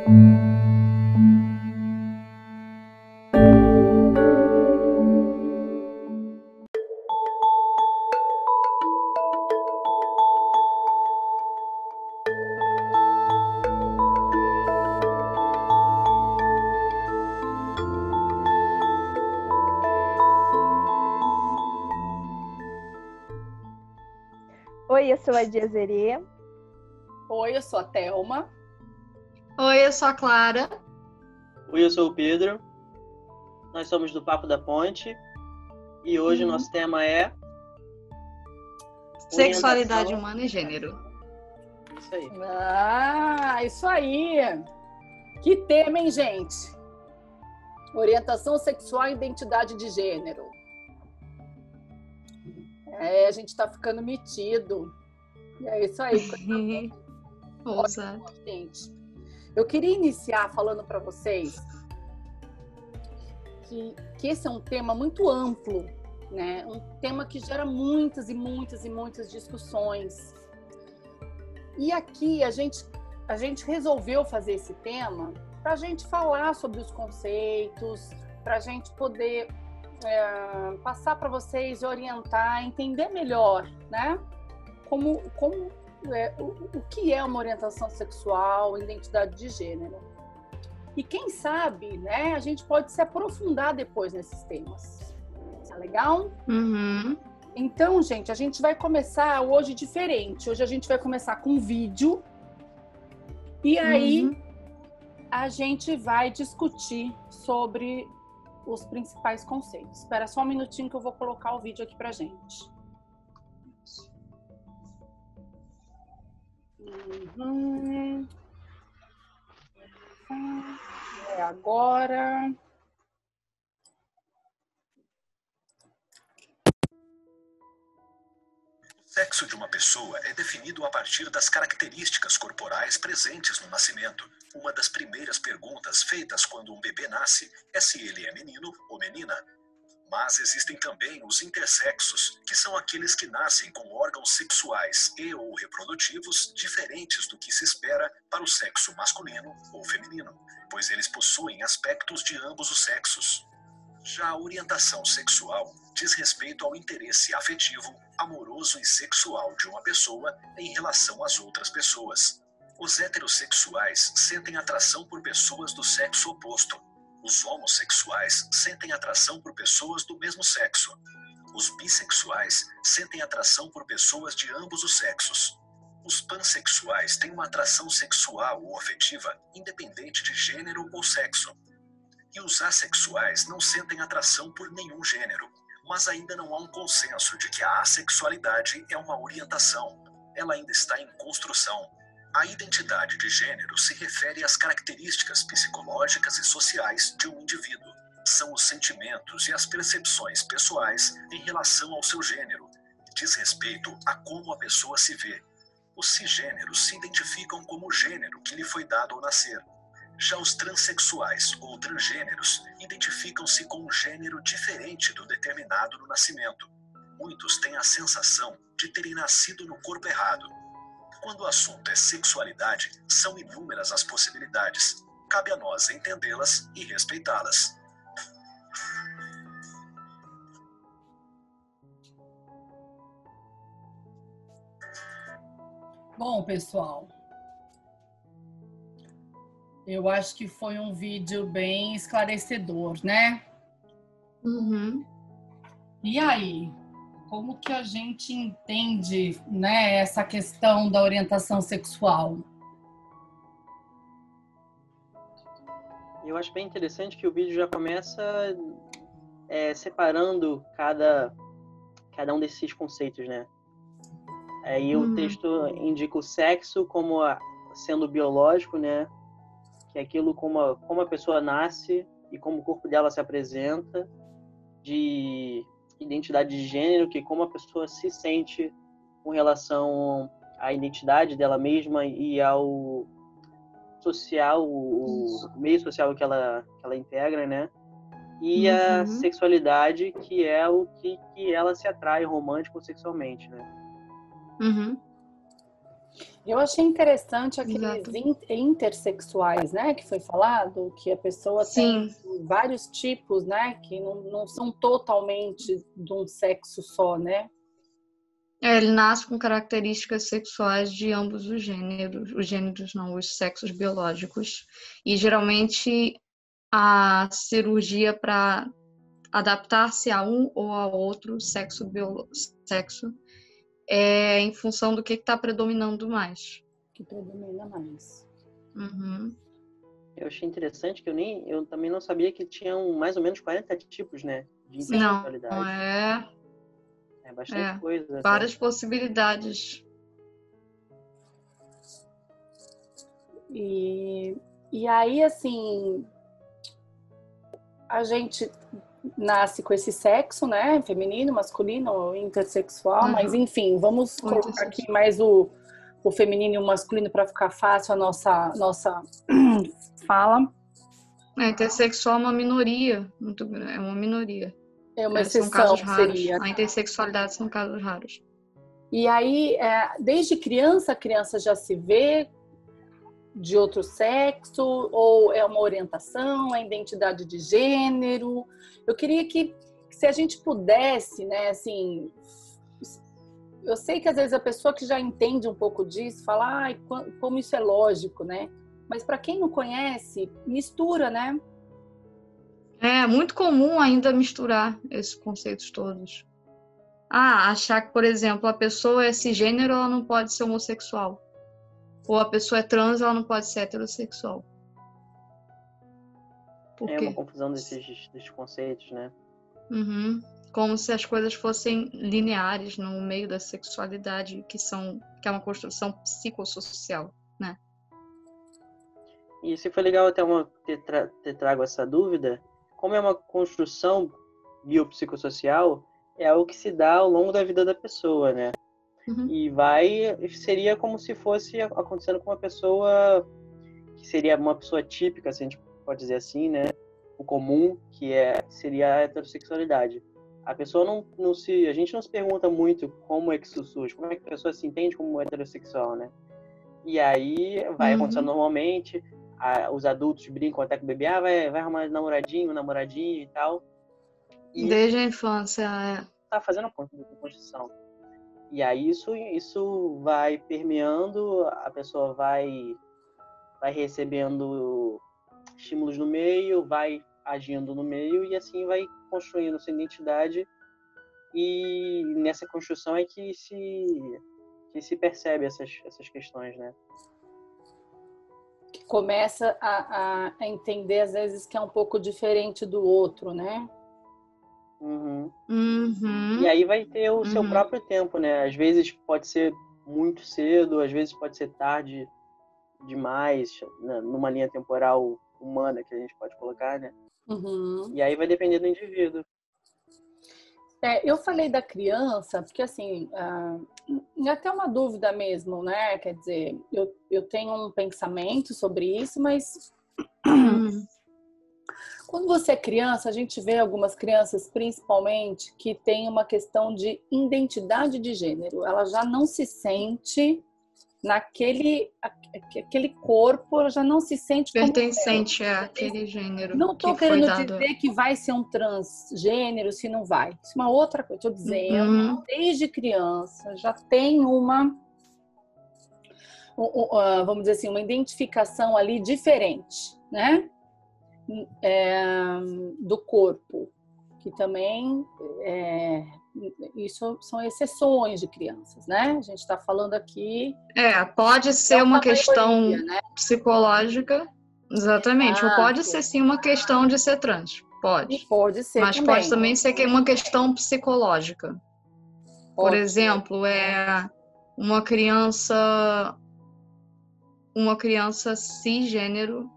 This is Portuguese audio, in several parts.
Oi, eu sou a Diazerê. Oi, eu sou a Thelma. Oi, eu sou a Clara. Oi, eu sou o Pedro. Nós somos do Papo da Ponte. E hoje o nosso tema é... Sexualidade humana e gênero. Isso aí. Isso aí. Que tema, hein, gente? Orientação sexual e identidade de gênero. A gente tá ficando metido. E é isso aí. Ouça. Gente, eu queria iniciar falando para vocês que esse é um tema muito amplo, né? Um tema que gera muitas e muitas e muitas discussões. E aqui a gente resolveu fazer esse tema para a gente falar sobre os conceitos, para a gente poder passar para vocês, orientar, entender melhor, né? O que é uma orientação sexual, identidade de gênero. E quem sabe, né, a gente pode se aprofundar depois nesses temas. Tá legal? Uhum. Então, gente, a gente vai começar hoje diferente. Hoje a gente vai começar com um vídeo. E aí a gente vai discutir sobre os principais conceitos. Espera só um minutinho que eu vou colocar o vídeo aqui pra gente. Agora. O sexo de uma pessoa é definido a partir das características corporais presentes no nascimento. Uma das primeiras perguntas feitas quando um bebê nasce é se ele é menino ou menina. Mas existem também os intersexos, que são aqueles que nascem com órgãos sexuais e ou reprodutivos diferentes do que se espera para o sexo masculino ou feminino, pois eles possuem aspectos de ambos os sexos. Já a orientação sexual diz respeito ao interesse afetivo, amoroso e sexual de uma pessoa em relação às outras pessoas. Os heterossexuais sentem atração por pessoas do sexo oposto. Os homossexuais sentem atração por pessoas do mesmo sexo. Os bissexuais sentem atração por pessoas de ambos os sexos. Os pansexuais têm uma atração sexual ou afetiva independente de gênero ou sexo. E os assexuais não sentem atração por nenhum gênero, mas ainda não há um consenso de que a assexualidade é uma orientação. Ela ainda está em construção. A identidade de gênero se refere às características psicológicas e sociais de um indivíduo. São os sentimentos e as percepções pessoais em relação ao seu gênero. Diz respeito a como a pessoa se vê. Os cisgêneros se identificam como o gênero que lhe foi dado ao nascer. Já os transexuais ou transgêneros identificam-se com um gênero diferente do determinado no nascimento. Muitos têm a sensação de terem nascido no corpo errado. Quando o assunto é sexualidade, são inúmeras as possibilidades. Cabe a nós entendê-las e respeitá-las. Bom, pessoal, eu acho que foi um vídeo bem esclarecedor, né? E aí? Como que a gente entende, né, essa questão da orientação sexual? Eu acho bem interessante que o vídeo já começa separando cada um desses conceitos, né? Aí o texto indica o sexo como sendo biológico, né? Que é aquilo como a pessoa nasce e como o corpo dela se apresenta, de identidade de gênero, que como a pessoa se sente com relação à identidade dela mesma e ao social, o meio social que ela integra, né? E a sexualidade, que é o que ela se atrai romântico ou sexualmente, né? Eu achei interessante aqueles Exato. intersexuais, né, que foi falado, que a pessoa Sim, tem vários tipos, né, que não são totalmente de um sexo só, né? ele nasce com características sexuais de ambos os gêneros não, os sexos biológicos. E geralmente a cirurgia para adaptar-se a um ou a outro sexo é em função do que está predominando mais. Que predomina mais. Uhum. Eu achei interessante que eu também não sabia que tinham mais ou menos 40 tipos, né, de Não, intersexualidade. É bastante coisa. várias possibilidades. E aí, assim, a gente nasce com esse sexo, né? Feminino, masculino, intersexual, mas enfim, vamos colocar aqui mais o feminino e o masculino para ficar fácil a nossa fala. A intersexual é uma minoria, é uma minoria. É uma São exceção, casos raros. seria. A intersexualidade são casos raros. E aí, desde criança, a criança já se vê de outro sexo, ou é uma orientação, é identidade de gênero. Eu queria que se a gente pudesse, né, assim, eu sei que às vezes a pessoa que já entende um pouco disso fala, ai, como isso é lógico, né? Mas para quem não conhece, mistura, né? É muito comum ainda misturar esses conceitos todos. Achar que, por exemplo, a pessoa é cisgênero, ela não pode ser homossexual. Ou a pessoa é trans, ela não pode ser heterossexual. Por É quê? uma confusão desses conceitos, né? Uhum. Como se as coisas fossem lineares no meio da sexualidade, que é uma construção psicossocial, né? E se foi legal até ter trago essa dúvida, como é uma construção biopsicossocial, é algo que se dá ao longo da vida da pessoa, né? Uhum. E seria como se fosse acontecendo com uma pessoa que seria uma pessoa típica, se a gente pode dizer assim, né? O comum, seria a heterossexualidade. A pessoa a gente não se pergunta muito como é que isso surge, como é que a pessoa se entende como heterossexual, né? E aí vai acontecendo normalmente, os adultos brincam até com o bebê, vai arrumar namoradinho e tal. E desde a infância, tá fazendo a construção. E aí isso vai permeando, a pessoa vai recebendo estímulos no meio, vai agindo no meio e assim vai construindo sua identidade. E nessa construção é que se percebe essas questões, né? Começa a entender, às vezes, que é um pouco diferente do outro, né? Uhum. Uhum. E aí vai ter o seu próprio tempo, né? Às vezes pode ser muito cedo, às vezes pode ser tarde demais, né? Numa linha temporal humana que a gente pode colocar, né? Uhum. E aí vai depender do indivíduo. Eu falei da criança, porque assim, é até uma dúvida mesmo, né? Quer dizer, eu tenho um pensamento sobre isso, mas quando você é criança, a gente vê algumas crianças, principalmente, que tem uma questão de identidade de gênero. Ela já não se sente aquele corpo, ela já não se sente pertencente àquele gênero. Não estou querendo dizer que vai ser um transgênero, se não vai. Isso é uma outra coisa. Estou dizendo, desde criança, já tem vamos dizer assim, uma identificação ali diferente, né? Do corpo, que também isso são exceções de crianças, né? A gente está falando aqui. Pode ser uma questão maioria, né? psicológica, exatamente. Ou pode ser sim uma questão de ser trans, pode. E pode ser, mas também. pode também ser uma questão psicológica. Por exemplo, uma criança cisgênero,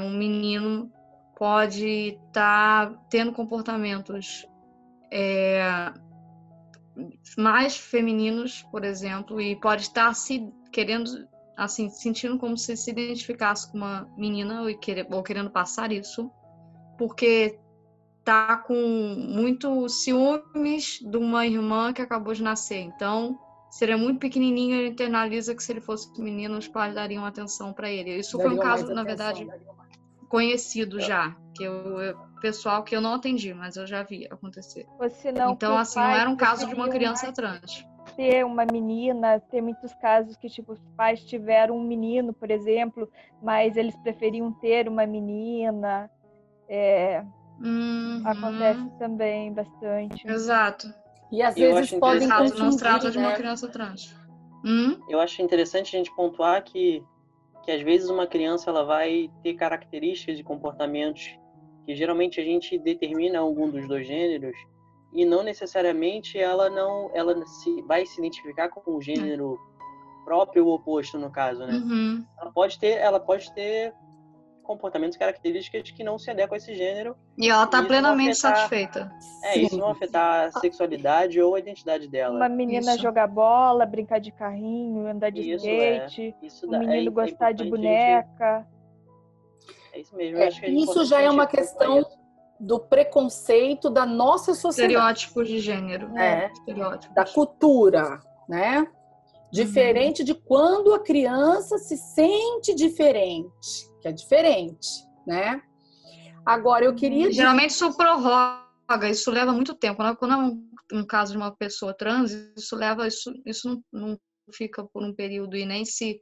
um menino pode estar tendo comportamentos mais femininos, por exemplo, e pode estar se querendo, assim, sentindo como se identificasse com uma menina ou querendo passar isso, porque tá com muito ciúmes de uma irmã que acabou de nascer. Então, se ele é muito pequenininho, ele internaliza que se ele fosse menino, os pais dariam atenção para ele. Isso foi um caso, na verdade, conhecido já, que pessoal que eu não atendi, mas eu já vi acontecer. Então, assim, não era um caso de uma criança trans. Ter uma menina, tem muitos casos que, tipo, os pais tiveram um menino, por exemplo, mas eles preferiam ter uma menina. Acontece também bastante. Exato. E às vezes podem confundir, não se trata de uma criança trans. Eu acho interessante a gente pontuar que às vezes uma criança ela vai ter características e comportamentos que geralmente a gente determina algum dos dois gêneros e não necessariamente ela vai se identificar com o gênero próprio ou oposto, no caso, né? Ela pode ter comportamentos e características que não se adequam a esse gênero. E ela está plenamente satisfeita. Isso não afetar a sexualidade ou a identidade dela. Uma menina jogar bola, brincar de carrinho, andar de skate, um menino gostar de boneca. É isso mesmo. Eu acho que isso já é uma questão do preconceito da nossa sociedade. Estereótipos de gênero. Da cultura, né? Diferente de quando a criança se sente diferente, que é diferente, né? Agora, eu queria... Geralmente isso prorroga, isso leva muito tempo. Quando é um caso de uma pessoa trans, isso não fica por um período e nem se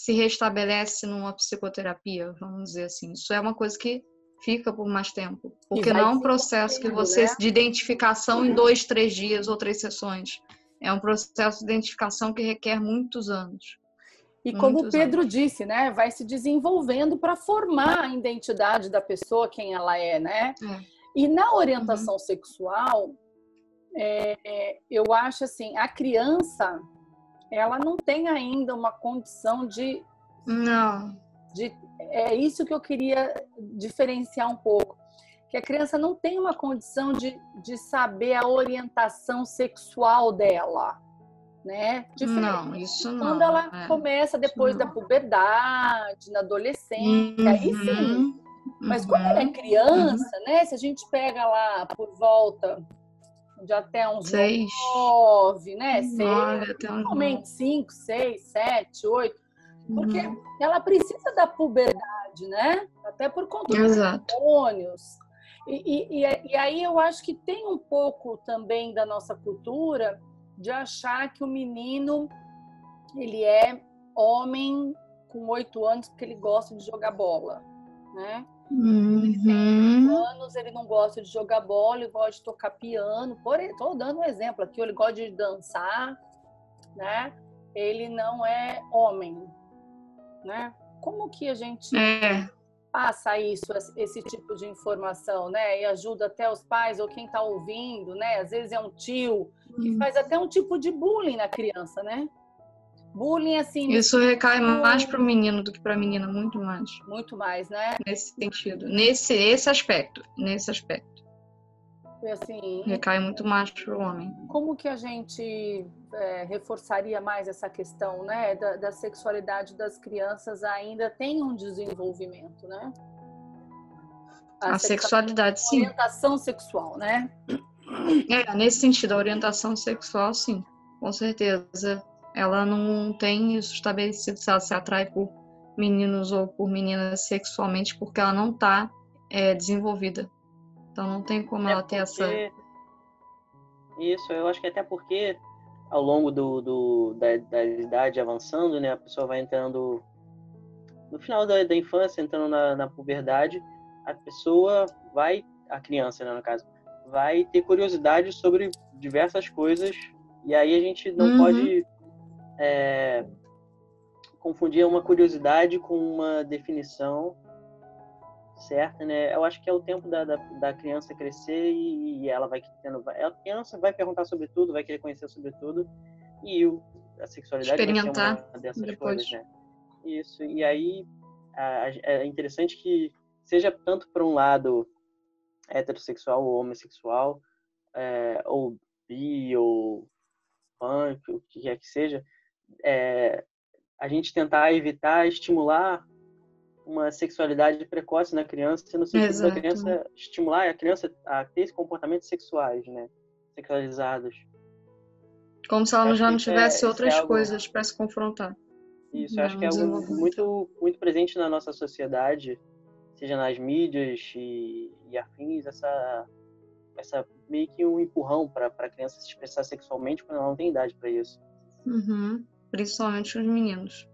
restabelece numa psicoterapia, vamos dizer assim. Isso é uma coisa que fica por mais tempo. Porque não é um processo que você de identificação em 2, 3 dias ou 3 sessões. É um processo de identificação que requer muitos anos. E como o Pedro disse, né? Vai se desenvolvendo para formar a identidade da pessoa, quem ela é, né? E na orientação sexual, eu acho assim, a criança, ela não tem ainda uma condição de... Não. É isso que eu queria diferenciar um pouco. Que a criança não tem uma condição de saber a orientação sexual dela, né? Não, isso não. Quando ela começa depois da puberdade, na adolescência, aí sim. Mas quando ela é criança, né? Se a gente pega lá por volta de até uns 9, né? 6, normalmente 5, 6, 7, 8. Porque ela precisa da puberdade, né? Até por conta dos hormônios. E aí eu acho que tem um pouco também da nossa cultura de achar que o menino ele é homem com 8 anos porque ele gosta de jogar bola, né? Ele tem 8 anos, ele não gosta de jogar bola, ele gosta de tocar piano. Estou dando um exemplo aqui, ele gosta de dançar, né? Ele não é homem, né? Como que a gente passa esse tipo de informação, né? E ajuda até os pais ou quem está ouvindo, né? Às vezes é um tio que faz até um tipo de bullying na criança, né? Bullying, assim... Isso recai mais para o menino do que para a menina, muito mais. Muito mais, né? Nesse sentido. Nesse aspecto. Assim, recai muito mais para o homem. Como que a gente reforçaria mais essa questão, né? Da sexualidade das crianças ainda tem um desenvolvimento, né? A sexualidade, sim. Orientação sexual, né? Nesse sentido, a orientação sexual, sim. Com certeza. Ela não tem isso estabelecido se ela se atrai por meninos ou por meninas sexualmente, porque ela não está desenvolvida. Então não tem como ela ter essa... Isso, eu acho que até porque ao longo da idade avançando, né, a pessoa vai entrando no final da infância, entrando na puberdade, a criança, né, no caso, vai ter curiosidade sobre diversas coisas, e aí a gente não pode confundir uma curiosidade com uma definição certa, né? Eu acho que é o tempo da criança crescer e ela vai tendo... A criança vai perguntar sobre tudo, vai querer conhecer sobre tudo, e a sexualidade experimentar vai ser uma dessas depois. coisas, né? Isso, e aí é interessante que seja tanto para um lado heterossexual ou homossexual, ou bi, ou punk, o que quer que seja, a gente tentar evitar estimular uma sexualidade precoce na criança, no sentido da criança estimular a criança a ter esses comportamentos sexuais, né? Sexualizados. Como se ela já não tivesse isso é outras algo- coisas para se confrontar. Isso, eu acho que é algo muito presente na nossa sociedade, seja nas mídias e afins, essa meio que um empurrão para a criança se expressar sexualmente quando ela não tem idade para isso. Uhum. Principalmente os meninos.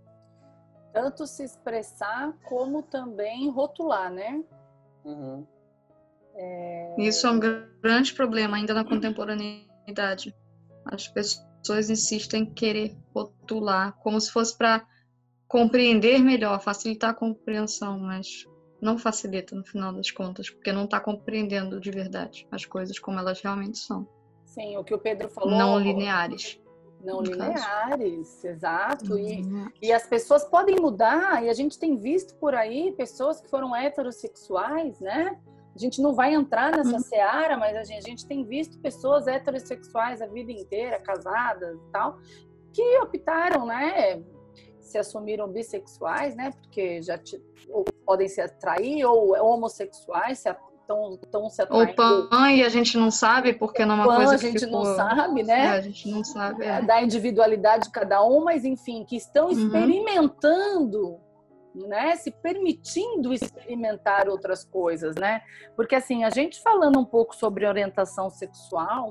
Tanto se expressar como também rotular, né? Uhum. Isso é um grande problema ainda na contemporaneidade. As pessoas insistem em querer rotular como se fosse para compreender melhor, facilitar a compreensão, mas não facilita no final das contas, porque não está compreendendo de verdade as coisas como elas realmente são. Sim, o que o Pedro falou. Não lineares. Não no lineares, exato. Uhum. E as pessoas podem mudar, e a gente tem visto por aí pessoas que foram heterossexuais, né? A gente não vai entrar nessa seara, mas a gente tem visto pessoas heterossexuais a vida inteira, casadas e tal, que optaram, né? Se assumiram bissexuais, né? Porque ou podem se atrair, ou homossexuais, estão se Ou atraindo. pan, e a gente não sabe, porque não é uma coisa que a gente ficou... não sabe, né? a gente não sabe. Da individualidade de cada um, mas enfim, que estão experimentando, né? Se permitindo experimentar outras coisas, né? Porque assim, a gente falando um pouco sobre orientação sexual,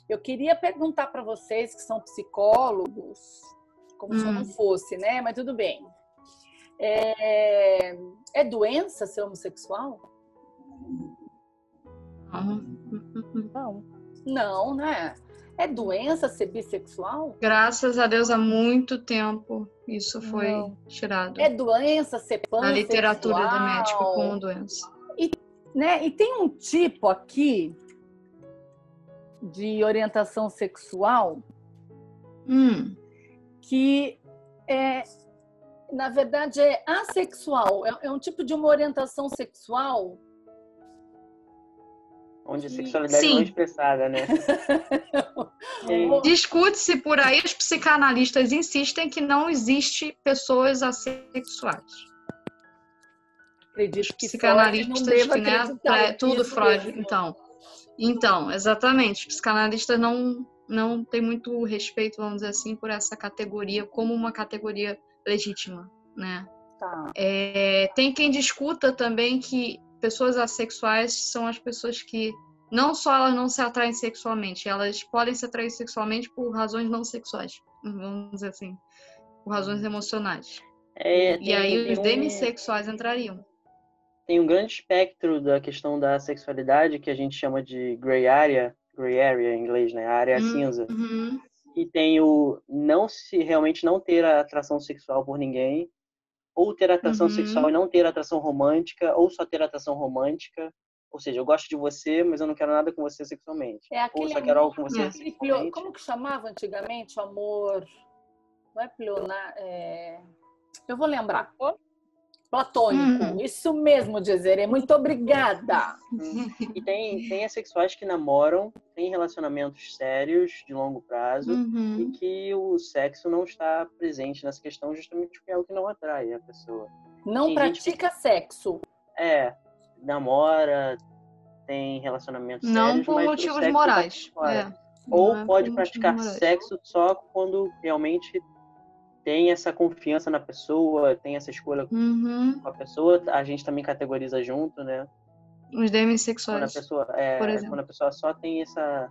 eu queria perguntar para vocês que são psicólogos, como se eu não fosse, né? Mas tudo bem. É doença ser homossexual? Não. Não, né? É doença ser bissexual? Graças a Deus, há muito tempo isso foi tirado. É doença ser pansexual? Na literatura da médica como doença. Né? E tem um tipo aqui de orientação sexual que na verdade é assexual. É um tipo de uma orientação sexual onde a sexualidade não é expressada, né? Discute-se por aí, os psicanalistas insistem que não existe pessoas assexuais. Acredito que psicanalistas Freud não que, né, tudo Freud. Mesmo. Então, exatamente. Os psicanalistas não têm muito respeito, vamos dizer assim, por essa categoria como uma categoria legítima, né? Tá. Tem quem discuta também que pessoas assexuais são as pessoas que não só elas não se atraem sexualmente, elas podem se atrair sexualmente por razões não sexuais, vamos dizer assim, por razões emocionais. E aí os demissexuais entrariam. Tem um grande espectro da questão da sexualidade que a gente chama de gray area em inglês, né? A área cinza. E tem o realmente não ter a atração sexual por ninguém, ou ter atração sexual e não ter atração romântica, ou só ter atração romântica. Ou seja, eu gosto de você, mas eu não quero nada com você sexualmente. Ou só quero algo com você sexualmente. Como que chamava antigamente o amor? Não é pleonar? Eu vou lembrar. Platônico. Isso mesmo, Dizer. Muito obrigada. E tem assexuais que namoram, têm relacionamentos sérios de longo prazo e que o sexo não está presente nessa questão justamente porque é o que não atrai a pessoa. Não pratica sexo. Namora, tem relacionamentos não sérios, por mas motivos morais. Ou pode praticar sexo só quando realmente tem essa confiança na pessoa, tem essa escolha com a pessoa. A gente também categoriza junto, né? Os demissexuais. Quando a pessoa só tem essa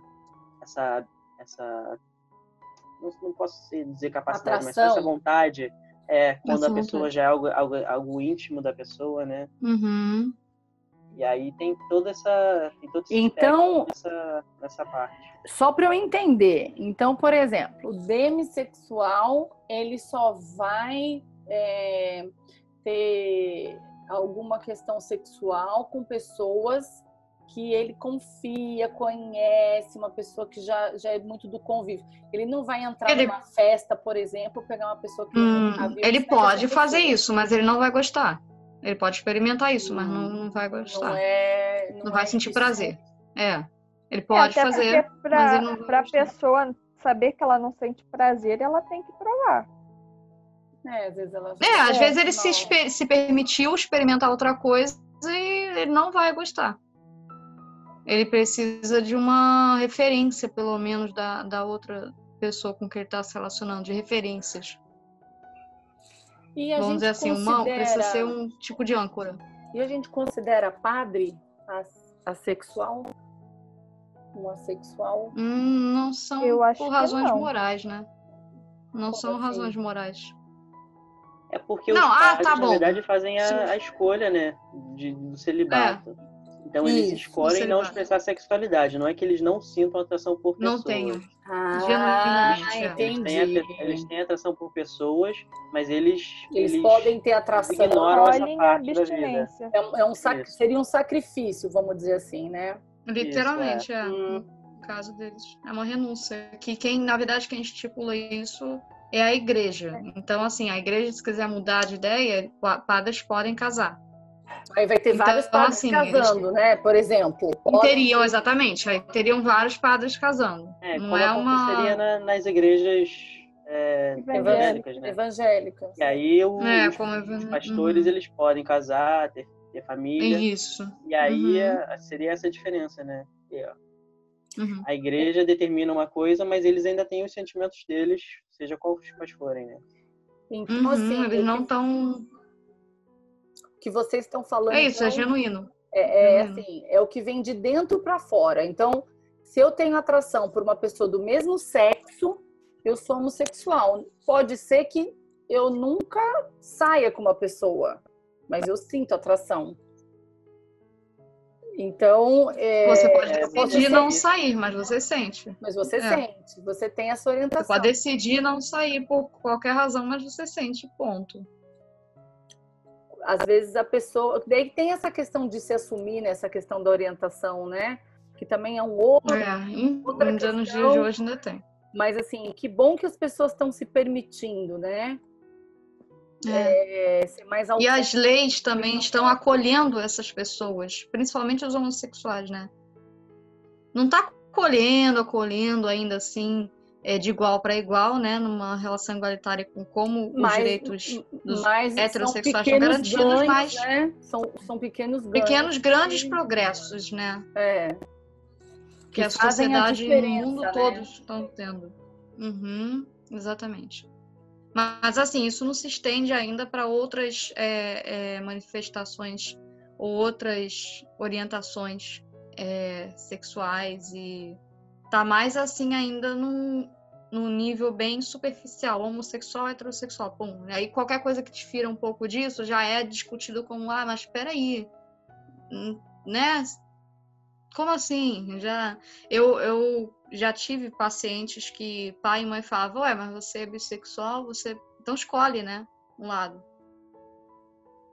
não posso dizer capacidade, atração. Mas essa vontade, quando a pessoa já é algo íntimo da pessoa, né? E aí tem todo esse então, nessa parte. Só para eu entender. Então, por exemplo, o demissexual, ele só vai ter alguma questão sexual com pessoas que ele confia, conhece, uma pessoa que já é muito do convívio. Ele não vai entrar numa festa, por exemplo, pegar uma pessoa que nunca viu. Ele pode fazer isso, mas ele não vai gostar. Ele pode experimentar isso, mas não vai gostar. Não vai sentir prazer. Ele pode fazer, mas ele não vai pra pessoa saber que ela não sente prazer, ela tem que provar. Às vezes ela... às vezes ele se permitiu experimentar outra coisa e ele não vai gostar. Ele precisa de uma referência, pelo menos, da outra pessoa com quem ele está se relacionando, de referências. E a Vamos gente dizer assim, humano precisa ser um tipo de âncora. E a gente considera padre assexual? Um assexual? Não são Eu acho por que razões não. morais, né? Não Como são assim? razões morais. É porque Não, os padres, tá na bom. verdade, fazem Se- a escolha, né, do celibato. Então, eles Isso, escolhem não expressar sexualidade. Não é que eles não sintam atração por Não pessoas. tenho. Ah, Genuinamente, entendi. Eles têm atração por pessoas, mas eles podem ter atração. ignoram essa Escolhem a parte da vida. abstinência. Isso. Seria um sacrifício, vamos dizer assim, né? Literalmente, Isso, no caso deles. É uma renúncia. Que na verdade, quem estipula isso é a igreja. Então, assim, a igreja, se quiser mudar de ideia, padres podem casar. Aí vai ter Então, vários padres assim, casando, né? Por exemplo. Teriam, exatamente. Aí teriam vários padres casando. Não como é aconteceria nas igrejas evangélicas, né? Evangélicas. E aí como os pastores, eles podem casar, ter família. Isso. E aí seria essa a diferença, né? A igreja determina uma coisa, mas eles ainda têm os sentimentos deles, seja quais forem, né? Então, assim, eles não estão... O que vocês estão falando... É isso, então, é genuíno. Assim, é o que vem de dentro para fora. Então, se eu tenho atração por uma pessoa do mesmo sexo, eu sou homossexual. Pode ser que eu nunca saia com uma pessoa, mas eu sinto atração. Então, você pode decidir não sair, mas você sente. Mas você sente, você tem essa orientação. Você pode decidir não sair por qualquer razão, mas você sente, ponto. Às vezes a pessoa... Daí tem essa questão de se assumir, né? Essa questão da orientação, né? Que também é outra questão. Nos dias de hoje ainda tem. Mas, assim, que bom que as pessoas estão se permitindo, né? Ser mais e as leis também estão acolhendo essas pessoas, principalmente os homossexuais, né? Não está acolhendo ainda assim, de igual para igual, né? Numa relação igualitária com como os direitos dos heterossexuais são garantidos, ganhos, mas né? São pequenos ganhos. Pequenos, grandes progressos, né? Que a sociedade e o mundo todos estão tendo. Exatamente. Mas, assim, isso não se estende ainda para outras manifestações ou outras orientações sexuais e tá mais, assim, ainda num nível bem superficial, homossexual, heterossexual, pum. Aí qualquer coisa que difera um pouco disso já é discutido como, mas espera aí, né? Como assim? Eu já tive pacientes que pai e mãe falavam, mas você é bissexual, então escolhe, né? Um lado.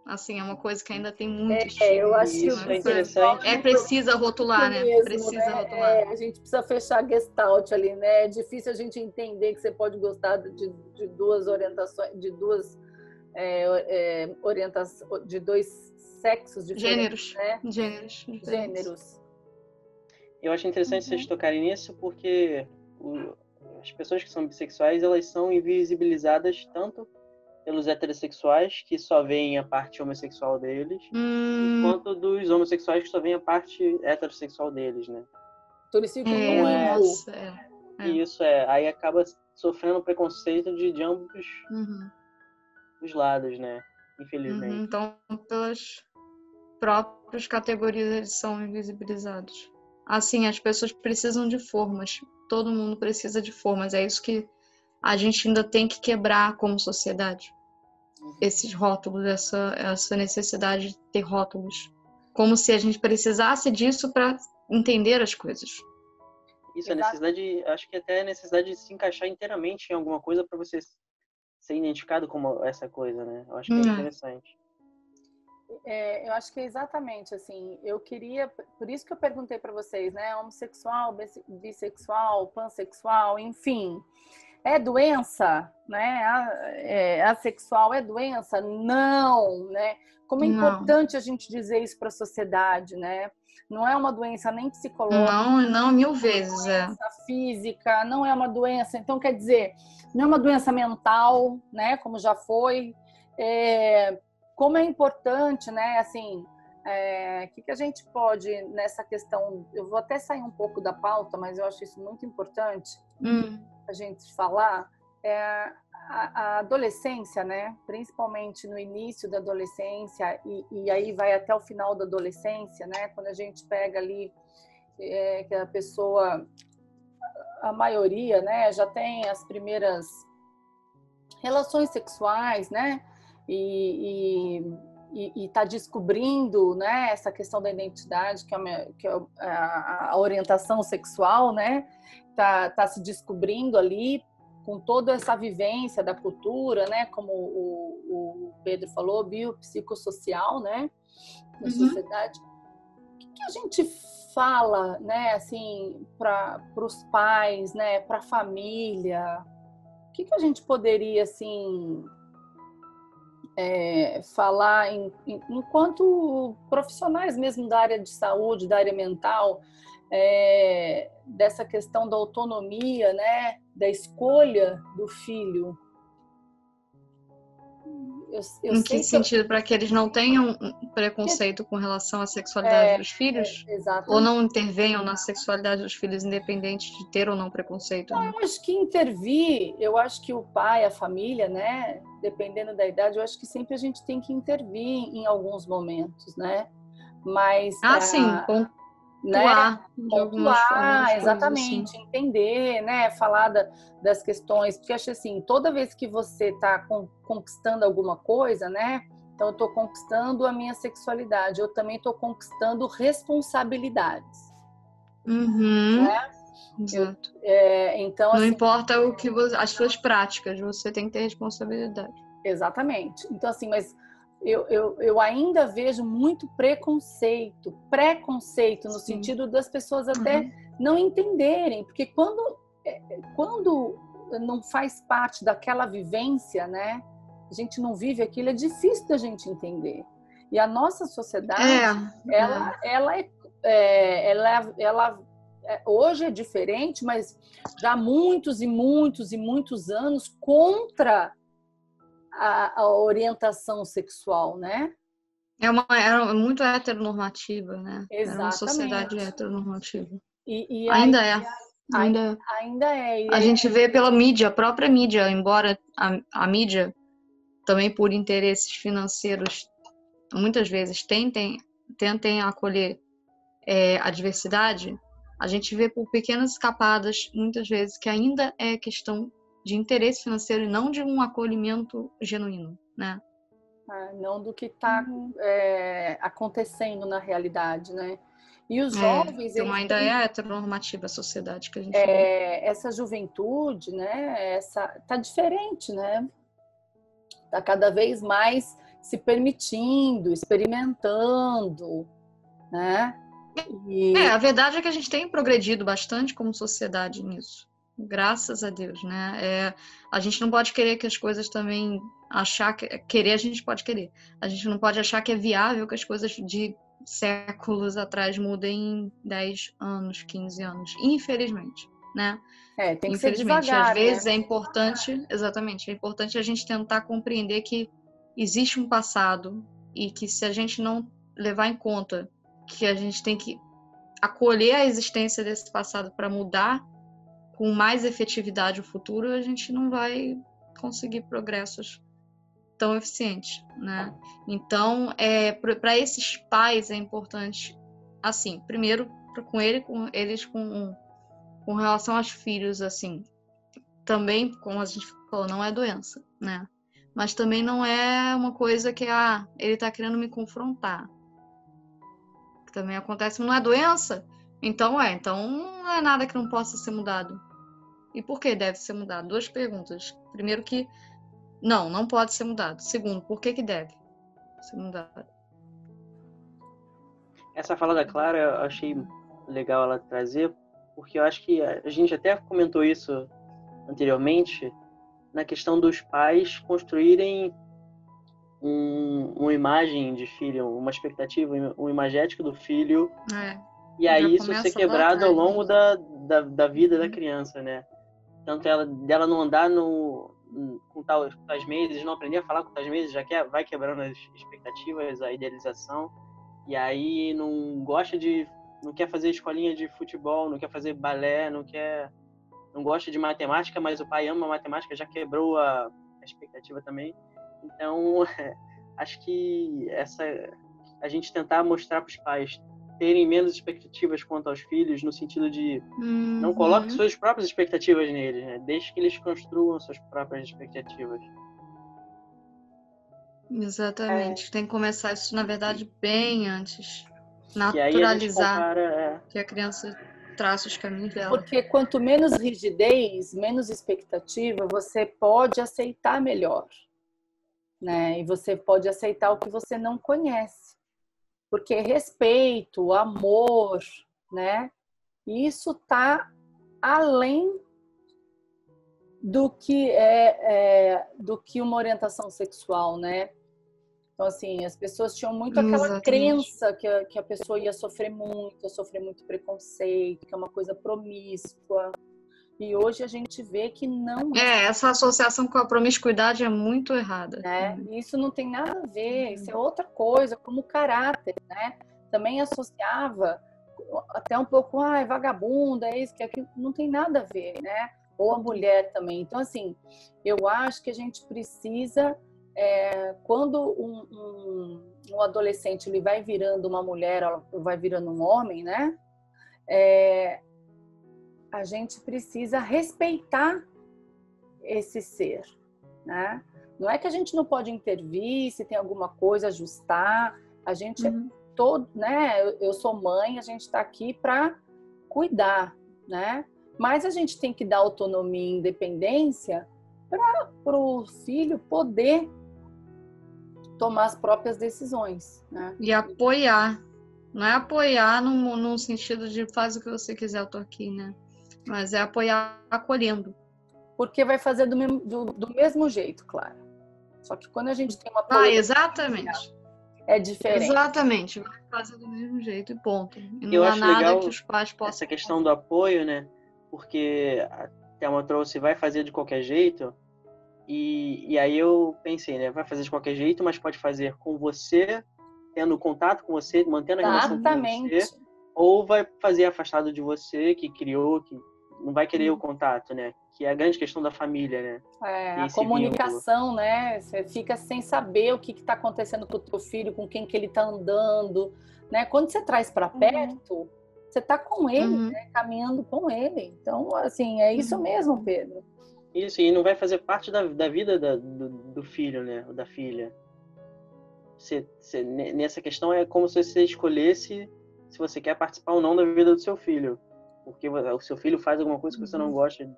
Assim, é uma coisa que ainda tem muito estigma. Eu acho isso que é interessante. Precisa rotular, né? Mesmo, precisa rotular. A gente precisa fechar a gestalt ali, né? É difícil a gente entender que você pode gostar de duas orientações, de duas orientações, de dois sexos diferentes, Gêneros. Eu acho interessante vocês tocarem nisso porque as pessoas que são bissexuais, elas são invisibilizadas tanto pelos heterossexuais, que só veem a parte homossexual deles, quanto dos homossexuais que só veem a parte heterossexual deles, né? Então eles ficam Isso aí acaba sofrendo preconceito de ambos os lados, né? Infelizmente. Então, pelas próprias categorias, eles são invisibilizados. Assim, as pessoas precisam de formas. Todo mundo precisa de formas. É isso que a gente ainda tem que quebrar como sociedade. Esses rótulos, essa necessidade de ter rótulos. Como se a gente precisasse disso para entender as coisas. Isso, a necessidade, acho que até a necessidade de se encaixar inteiramente em alguma coisa para você ser identificado como essa coisa, né? Eu acho que é interessante. Eu acho que é exatamente assim. Eu queria, por isso que eu perguntei para vocês, né? Homossexual, bissexual, pansexual, enfim, é doença, né? Assexual é doença? Não, né? Como é importante a gente dizer isso para a sociedade, né? Não é uma doença nem psicológica. Não, 1000 vezes. Não é uma doença física, não é uma doença. Então, quer dizer, não é uma doença mental, né? Como já foi. Como é importante, né? Assim, o que a gente pode nessa questão? Eu vou até sair um pouco da pauta, mas eu acho isso muito importante. a gente falar é a adolescência, né? Principalmente no início da adolescência e aí vai até o final da adolescência, né? Quando a gente pega ali que a pessoa, a maioria, né, já tem as primeiras relações sexuais, né? E está descobrindo, né, essa questão da identidade, que é a orientação sexual, né? Tá se descobrindo ali com toda essa vivência da cultura, né? Como o Pedro falou, biopsicossocial, né? Da sociedade. O que a gente fala, né? Assim, para os pais, né? Para a família. O que a gente poderia, assim, falar enquanto profissionais mesmo da área de saúde, da área mental, dessa questão da autonomia, né, da escolha do filho? Em que sentido? Para que eles não tenham preconceito com relação à sexualidade dos filhos? Ou não intervenham na sexualidade dos filhos, independente de ter ou não preconceito? Não, eu acho que intervir, eu acho que o pai, a família, né, dependendo da idade, eu acho que sempre a gente tem que intervir em alguns momentos, né? Mas sim, pontuar, de algumas formas, exatamente, assim. entender, né, falar das questões, porque acho assim, toda vez que você está conquistando alguma coisa, né, então eu estou conquistando a minha sexualidade, eu também estou conquistando responsabilidades, né? Exato. Então, não assim, importa o que as suas práticas, você tem que ter responsabilidade. Exatamente. Então, assim, mas eu ainda vejo muito preconceito no sentido das pessoas até não entenderem, porque quando não faz parte daquela vivência, né? A gente não vive aquilo, é difícil da gente entender. E a nossa sociedade, ela hoje é diferente, mas já há muitos e muitos e muitos anos contra a orientação sexual, né? Era muito heteronormativa, né? Exatamente. Era uma sociedade heteronormativa. Ainda é. A gente vê pela mídia, a própria mídia, embora a mídia, também por interesses financeiros, muitas vezes tentem acolher a diversidade, a gente vê por pequenas escapadas, muitas vezes, que ainda é questão de interesse financeiro e não de um acolhimento genuíno, né? Não do que está acontecendo na realidade, né? E os jovens... Então ainda é a heteronormativa a sociedade que a gente vê. Essa juventude, né? Tá diferente, né? Tá cada vez mais se permitindo, experimentando, né? A verdade é que a gente tem progredido bastante como sociedade nisso. Graças a Deus, né? A gente não pode querer que as coisas também... Querer a gente pode querer. A gente não pode achar que é viável que as coisas de séculos atrás mudem em 10 anos, 15 anos. Infelizmente, né? Tem que ser devagar, às vezes é importante... Exatamente. É importante a gente tentar compreender que existe um passado e que se a gente não levar em conta que a gente tem que acolher a existência desse passado para mudar com mais efetividade o futuro, a gente não vai conseguir progressos tão eficientes, né? Então, para esses pais é importante, assim, primeiro com eles com relação aos filhos, assim, também, como a gente falou, não é doença, né? Mas também não é uma coisa que ele está querendo me confrontar. Que também acontece, não é doença? Então não é nada que não possa ser mudado. E por que deve ser mudado? 2 perguntas. Primeiro que não pode ser mudado. Segundo, por que deve ser mudado? Essa fala da Clara eu achei legal ela trazer, porque eu acho que a gente até comentou isso anteriormente, na questão dos pais construírem uma imagem de filho, uma expectativa, um imagético do filho, e aí isso ser quebrado ao longo da vida da criança, né? Tanto dela não andar com tais meses, não aprender a falar com tais meses, vai quebrando as expectativas, a idealização, e aí não quer fazer escolinha de futebol, não quer fazer balé, não não gosta de matemática, mas o pai ama matemática, já quebrou a expectativa também. Então, acho que a gente tentar mostrar para os pais terem menos expectativas quanto aos filhos, no sentido de não coloque suas próprias expectativas neles, né? Deixe que eles construam suas próprias expectativas. Exatamente. Tem que começar isso, na verdade, bem antes. E aí a gente Naturalizar compara, que a criança traça os caminhos dela. Porque quanto menos rigidez, menos expectativa, você pode aceitar melhor, né? E você pode aceitar o que você não conhece. Porque respeito, amor, né? Isso tá além do que do que uma orientação sexual, né? Então, assim, as pessoas tinham muito aquela Exatamente. crença que a pessoa ia sofrer muito preconceito, que é uma coisa promíscua. E hoje a gente vê que não Essa associação com a promiscuidade é muito errada. né? Isso não tem nada a ver, isso é outra coisa, como caráter, né? Também associava até um pouco, é vagabunda, é isso, que aquilo, não tem nada a ver, né? Ou a mulher também. Então, assim, eu acho que a gente precisa, quando um adolescente ele vai virando uma mulher, ou vai virando um homem, né? A gente precisa respeitar esse ser, né? Não é que a gente não pode intervir, se tem alguma coisa, ajustar. A gente é todo, né? Eu sou mãe, a gente está aqui para cuidar, né? Mas a gente tem que dar autonomia e independência para o filho poder tomar as próprias decisões, né? E apoiar. Não é apoiar no sentido de faz o que você quiser, eu tô aqui, né? Mas é apoiar acolhendo. Porque vai fazer do mesmo jeito, claro. Só que quando a gente tem uma apoio, exatamente. É diferente. Exatamente. Vai fazer do mesmo jeito e ponto. E não Eu há acho nada legal que os pais possam... essa questão do apoio, né? Porque a Thelma trouxe, vai fazer de qualquer jeito. E aí eu pensei, né? Vai fazer de qualquer jeito, mas pode fazer com você, tendo contato com você, mantendo a relação com você. Ou vai fazer afastado de você, que criou, que não vai querer o contato, né? Que é a grande questão da família, né? A comunicação, né? Você fica sem saber o que está acontecendo com o teu filho, com quem que ele está andando, né? Quando você traz para perto, você está com ele, né? Caminhando com ele. Então, assim, é isso mesmo, Pedro. Isso, e não vai fazer parte da vida do filho, né? Ou da filha. Nessa questão é como se você escolhesse se você quer participar ou não da vida do seu filho. Porque o seu filho faz alguma coisa que você não gosta.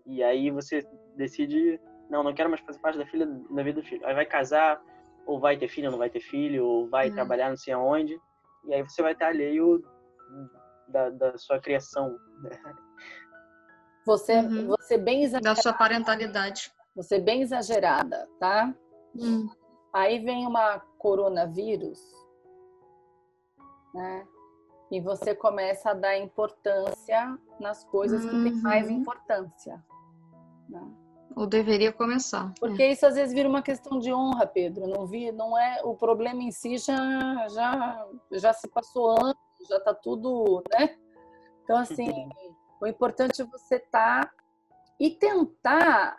E aí você decide, não quero mais fazer parte da vida do filho. Aí vai casar, ou vai ter filho ou não vai ter filho, ou vai trabalhar não sei aonde. E aí você vai estar alheio da sua criação. Você bem exagerada. Da sua parentalidade. Você bem exagerada, tá? Aí vem uma coronavírus, né? E você começa a dar importância nas coisas que têm mais importância. Né? Ou deveria começar. Porque isso às vezes vira uma questão de honra, Pedro. Não é o problema em si, já se passou anos, já está tudo, né? Então, assim, o importante é você estar e tentar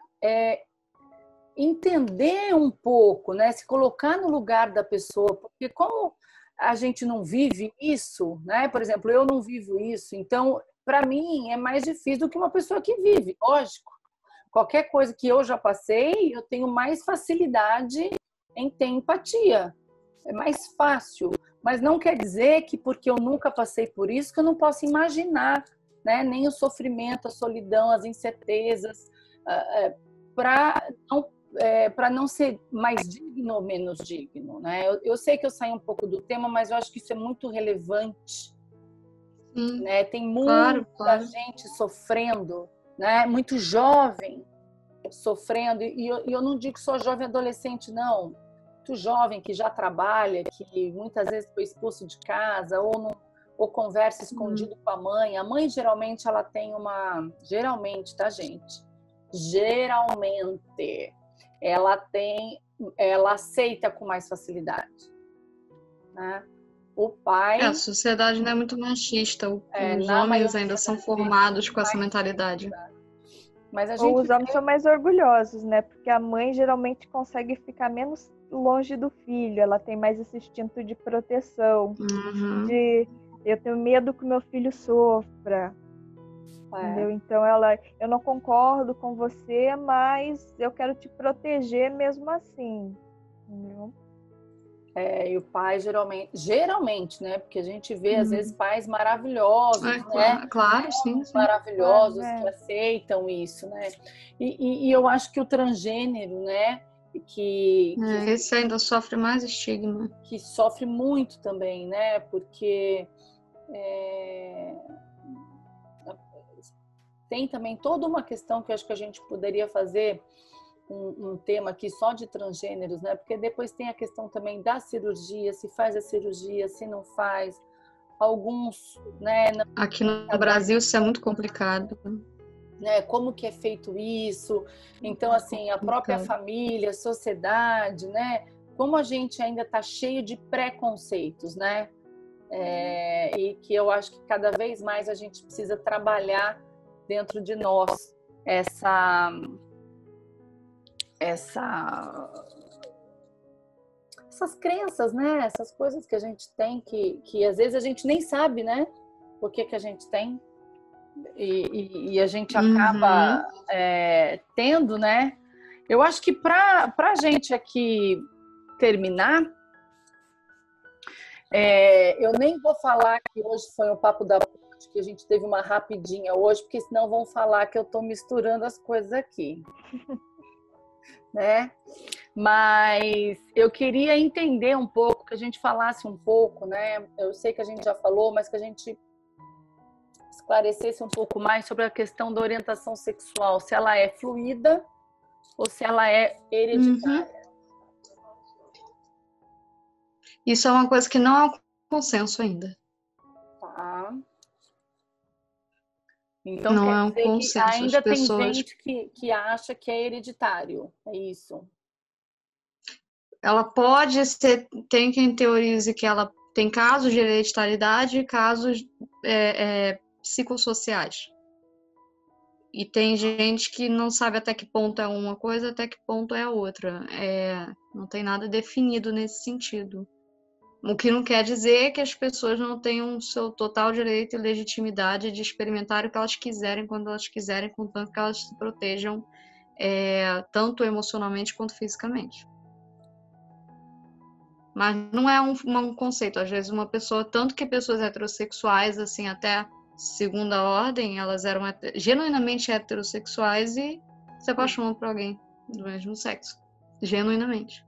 entender um pouco, né? Se colocar no lugar da pessoa, porque como a gente não vive isso, né? Por exemplo, eu não vivo isso, então, para mim, é mais difícil do que uma pessoa que vive, lógico. Qualquer coisa que eu já passei, eu tenho mais facilidade em ter empatia. É mais fácil. Mas não quer dizer que porque eu nunca passei por isso, que eu não posso imaginar, né? Nem o sofrimento, a solidão, as incertezas, para não ser mais digno ou menos digno, né? Eu sei que eu saí um pouco do tema, mas eu acho que isso é muito relevante. Né? Tem muita gente sofrendo, né? Muito jovem sofrendo, e eu não digo só jovem adolescente, não. Muito jovem que já trabalha, que muitas vezes foi expulso de casa, ou conversa escondido com a mãe. A mãe, geralmente, ela tem uma... Geralmente, tá, gente? Geralmente, ela aceita com mais facilidade, né? O pai... A sociedade não é muito machista. Os homens ainda são formados com essa mentalidade. Mas a Ou gente os homens são mais orgulhosos, né? Porque a mãe geralmente consegue ficar menos longe do filho, ela tem mais esse instinto de proteção, de eu tenho medo que meu filho sofra, entendeu? Então eu não concordo com você, mas eu quero te proteger mesmo assim, entendeu? E o pai geralmente, né? Porque a gente vê às vezes pais maravilhosos, né? Claro, sim. Maravilhosos que aceitam isso, né? E eu acho que o transgênero, né? Esse ainda sofre mais estigma. Que sofre muito também, né? Porque tem também toda uma questão que eu acho que a gente poderia fazer um tema aqui só de transgêneros, né? Porque depois tem a questão também da cirurgia, se faz a cirurgia, se não faz. Alguns, né? Aqui no Brasil isso é muito complicado. Né? Como que é feito isso? Então, assim, a própria família, a sociedade, né? Como a gente ainda está cheio de preconceitos, né? E que eu acho que cada vez mais a gente precisa trabalhar dentro de nós essas crenças, né? Essas coisas que a gente tem que às vezes a gente nem sabe, né? Por que a gente tem e a gente acaba tendo, né? Eu acho que para a gente aqui terminar, eu nem vou falar que hoje foi um papo da ponte, que a gente teve uma rapidinha hoje, porque senão vão falar que eu estou misturando as coisas aqui. Né? Mas eu queria entender um pouco, que a gente falasse um pouco, né? Eu sei que a gente já falou, mas que a gente esclarecesse um pouco mais sobre a questão da orientação sexual, se ela é fluida ou se ela é hereditária. Isso é uma coisa que não há consenso ainda. Tá. Então não quer é um dizer consenso. que ainda pessoas... tem gente que acha que é hereditário, é isso? Ela pode ser, tem quem teorize que ela tem casos de hereditariedade e casos psicossociais. E tem gente que não sabe até que ponto é uma coisa, até que ponto é a outra. Não tem nada definido nesse sentido. O que não quer dizer que as pessoas não tenham seu total direito e legitimidade de experimentar o que elas quiserem, quando elas quiserem, contanto que elas se protejam tanto emocionalmente quanto fisicamente. Mas não é um conceito. Às vezes uma pessoa, tanto que pessoas heterossexuais, assim, até segunda ordem, elas eram genuinamente heterossexuais e se apaixonam por alguém do mesmo sexo. Genuinamente.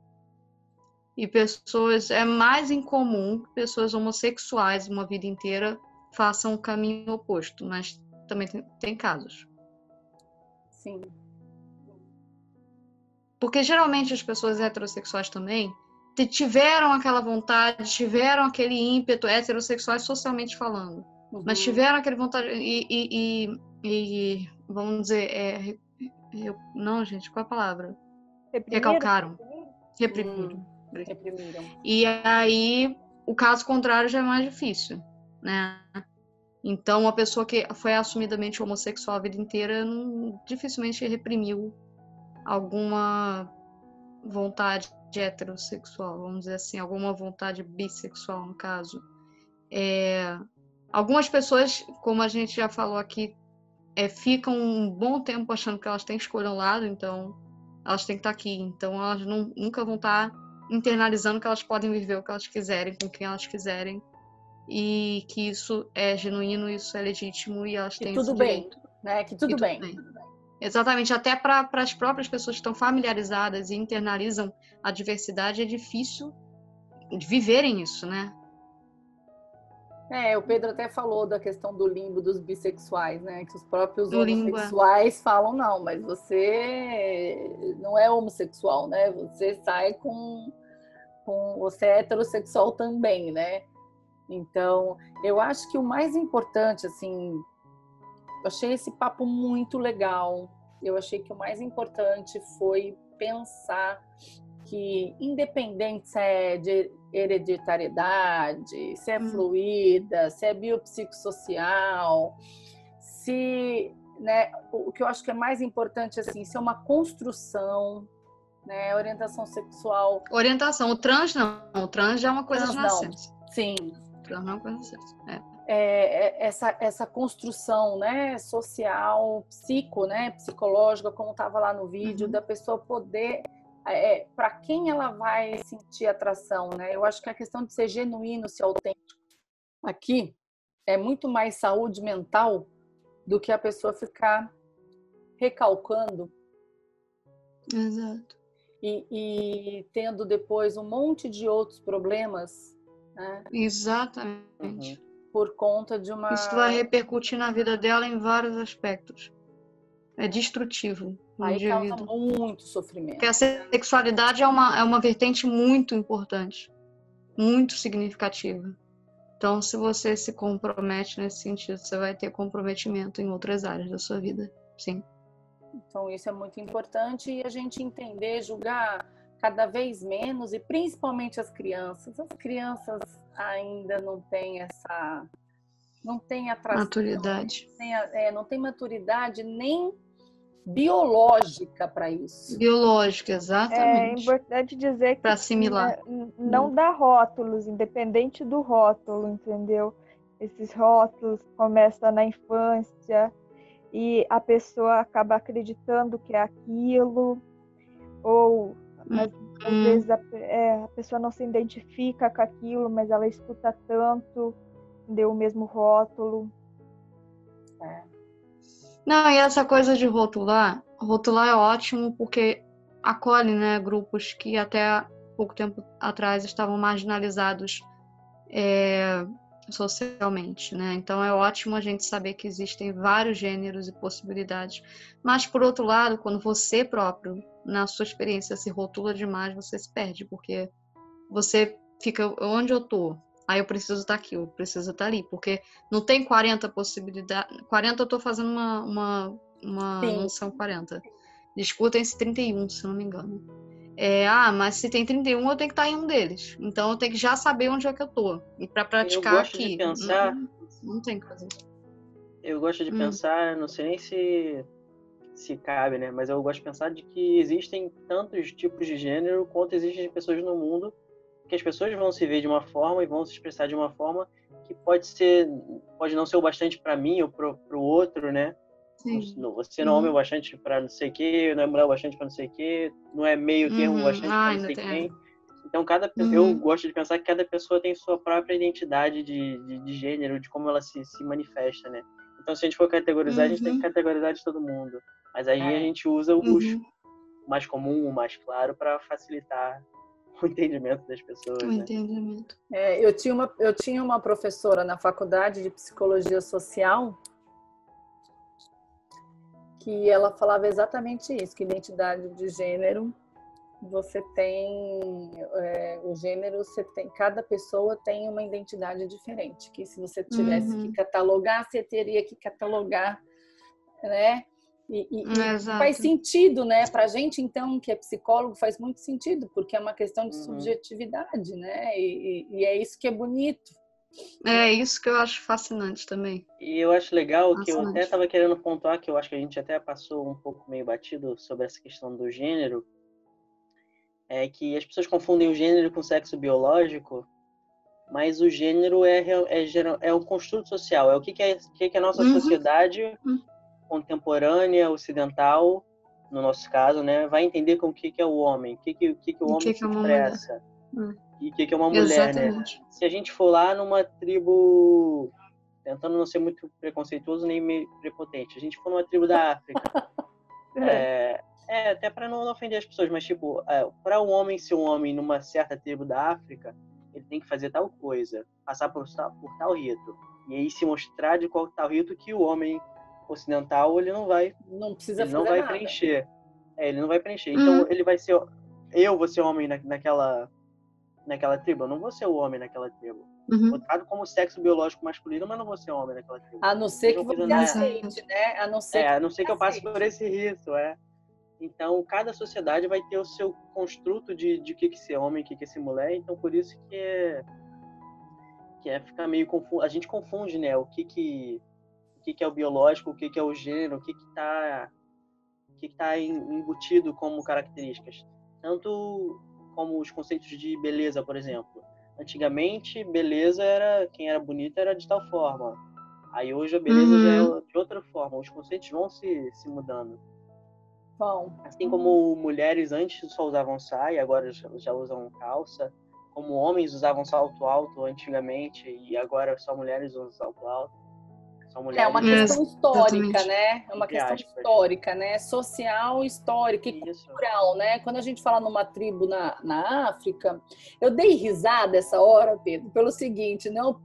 E pessoas, é mais incomum que pessoas homossexuais uma vida inteira façam o caminho oposto, mas também tem casos. Sim. Porque geralmente as pessoas heterossexuais também tiveram aquela vontade, tiveram aquele ímpeto heterossexuais socialmente falando, mas tiveram aquela vontade e vamos dizer, não, gente, qual é a palavra? Recalcaram. Reprimiram. E aí, o caso contrário já é mais difícil, né? Então, uma pessoa que foi assumidamente homossexual a vida inteira dificilmente reprimiu alguma vontade heterossexual, vamos dizer assim, alguma vontade bissexual, no caso. Algumas pessoas, como a gente já falou aqui, ficam um bom tempo achando que elas têm que escolher um lado, então elas têm que estar aqui. Então, elas nunca vão estar internalizando que elas podem viver o que elas quiserem, com quem elas quiserem, e que isso é genuíno, isso é legítimo e elas têm esse direito. Né? Que tudo bem. Exatamente, até para as próprias pessoas que estão familiarizadas e internalizam a diversidade, é difícil de viverem isso, né? O Pedro até falou da questão do limbo dos bissexuais, né? Que os próprios homossexuais falam, não, mas você não é homossexual, né? Você sai com você é heterossexual também, né? Então, eu acho que o mais importante, assim, eu achei esse papo muito legal. Eu achei que o mais importante foi pensar que, independente se é de hereditariedade, se é fluida, se é biopsicossocial, se né, o que eu acho que é mais importante, assim, ser uma construção, né, orientação sexual. Orientação, o trans não, o trans já é uma coisa Trans de não. nascença. Sim. O trans não é uma coisa de nascença. Essa construção, né, social, psicológica, como estava lá no vídeo, da pessoa poder, para quem ela vai sentir atração, né? Eu acho que a questão de ser genuíno, ser autêntico, aqui é muito mais saúde mental do que a pessoa ficar recalcando. Exato. E tendo depois um monte de outros problemas, né? Exatamente. Por conta de uma... Isso vai repercutir na vida dela em vários aspectos. É destrutivo. Aí causa muito sofrimento. Porque a sexualidade é uma vertente muito importante, muito significativa. Então, se você se compromete nesse sentido, você vai ter comprometimento em outras áreas da sua vida. Sim. Então, isso é muito importante, e a gente entender, julgar cada vez menos, e principalmente as crianças. As crianças ainda não têm atração, maturidade. Não tem maturidade nem biológica para isso. Biológica, exatamente. É importante dizer que para assimilar. Não dá rótulos, independente do rótulo, entendeu? Esses rótulos começam na infância e a pessoa acaba acreditando que é aquilo, ou às vezes a pessoa não se identifica com aquilo, mas ela escuta tanto, deu o mesmo rótulo. Não, e essa coisa de rotular é ótimo porque acolhe, né, grupos que até pouco tempo atrás estavam marginalizados socialmente, né? Então é ótimo a gente saber que existem vários gêneros e possibilidades. Mas, por outro lado, quando você próprio, na sua experiência, se rotula demais, você se perde, porque você fica, onde eu tô? Aí eu preciso estar aqui, eu preciso estar ali, porque não tem 40 possibilidades. 40 eu tô fazendo uma não são 40. Discutem-se 31, se não me engano. Mas se tem 31, eu tenho que estar em um deles. Então eu tenho que já saber onde é que eu tô. E para praticar eu gosto aqui. De pensar, não tem coisa. Eu gosto de pensar, não sei nem se cabe, né? Mas eu gosto de pensar de que existem tantos tipos de gênero quanto existem pessoas no mundo, que as pessoas vão se ver de uma forma e vão se expressar de uma forma que pode não ser o bastante para mim ou para o outro, né? Sim. Você não é homem o bastante para não sei o quê, não é mulher o bastante para não sei o quê, não é meio termo o bastante para não sei quem. Então, eu gosto de pensar que cada pessoa tem sua própria identidade de gênero, de como ela se manifesta, né? Então, se a gente for categorizar, a gente tem que categorizar de todo mundo. Mas aí a gente usa o mais comum, o mais claro, para facilitar o entendimento das pessoas. O entendimento. Eu tinha uma professora na faculdade de psicologia social que ela falava exatamente isso, que identidade de gênero, você tem o gênero, cada pessoa tem uma identidade diferente, que se você tivesse que catalogar, você teria que catalogar, né? E faz sentido, né? Pra gente, então, que é psicólogo, faz muito sentido, porque é uma questão de subjetividade, né? E é isso que é bonito. É isso que eu acho fascinante também. E eu acho legal que eu até estava querendo pontuar, que eu acho que a gente até passou um pouco meio batido sobre essa questão do gênero, é que as pessoas confundem o gênero com o sexo biológico, mas o gênero é um construto social, é o que é a nossa sociedade contemporânea, ocidental, no nosso caso, né, vai entender como o que é o homem, o que o homem se expressa, e o que é uma mulher, Exatamente. né? Se a gente for lá numa tribo, tentando não ser muito preconceituoso nem meio prepotente, a gente for numa tribo da África, até para não ofender as pessoas, mas tipo, para um homem ser um homem numa certa tribo da África, ele tem que fazer tal coisa, passar por tal rito, e aí se mostrar de qual tal rito que o homem ocidental ele não vai preencher. Ele não vai preencher. Então ele vai ser, eu vou ser homem naquela tribo, eu não vou ser o homem naquela tribo. Vou trato como sexo biológico masculino, mas não vou ser homem naquela tribo. A não ser que você aceite, né? A não ser que eu passe por esse rito, Então, cada sociedade vai ter o seu construto de que ser homem, que ser mulher. Então, por isso que fica meio confuso. A gente confunde, né? O que que é o biológico, o que é o gênero, o que está embutido como características. Tanto como os conceitos de beleza, por exemplo. Antigamente, beleza quem era bonito era de tal forma. Aí hoje a beleza já é de outra forma. Os conceitos vão se mudando. Bom. Assim como mulheres antes só usavam saia, agora já usam calça. Como homens usavam salto alto antigamente e agora só mulheres usam salto alto. Só mulheres É uma questão histórica, exatamente. né? É uma questão histórica, né? Social, histórica e cultural, né? Quando a gente fala numa tribo na África, eu dei risada essa hora, Pedro, pelo seguinte, não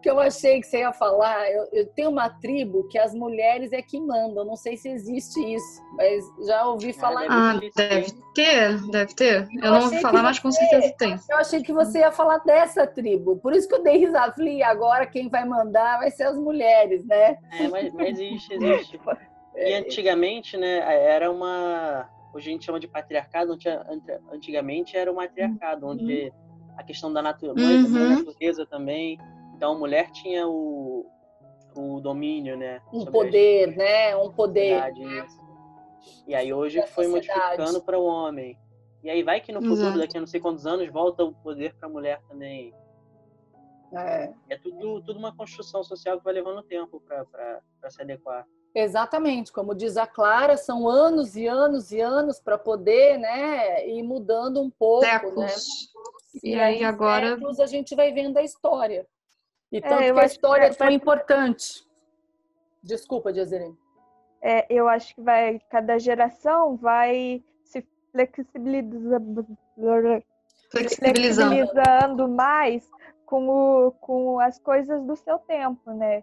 que eu achei que você ia falar. Eu tenho uma tribo que as mulheres é que mandam. Não sei se existe isso, mas já ouvi falar. Deve ter. Eu não ouvi falar, mas com certeza tem. Eu achei que você ia falar dessa tribo. Por isso que eu dei risada. Falei, agora quem vai mandar vai ser as mulheres, né? Mas existe. E antigamente, né, era uma... Hoje a gente chama de patriarcado. Antigamente era o matriarcado, onde a questão da natureza também. Então a mulher tinha o domínio, né? Um poder. E aí hoje foi modificando para o homem. E aí vai que no futuro, daqui a não sei quantos anos, volta o poder para a mulher também. É tudo uma construção social que vai levando tempo para se adequar. Exatamente, como diz a Clara, são anos e anos e anos para poder, né, ir mudando um pouco, séculos. Né? E aí agora séculos a gente vai vendo a história. E tanto que a história é tão importante. Desculpa, Jazirine. Eu acho que cada geração vai se flexibilizando mais com as coisas do seu tempo, né?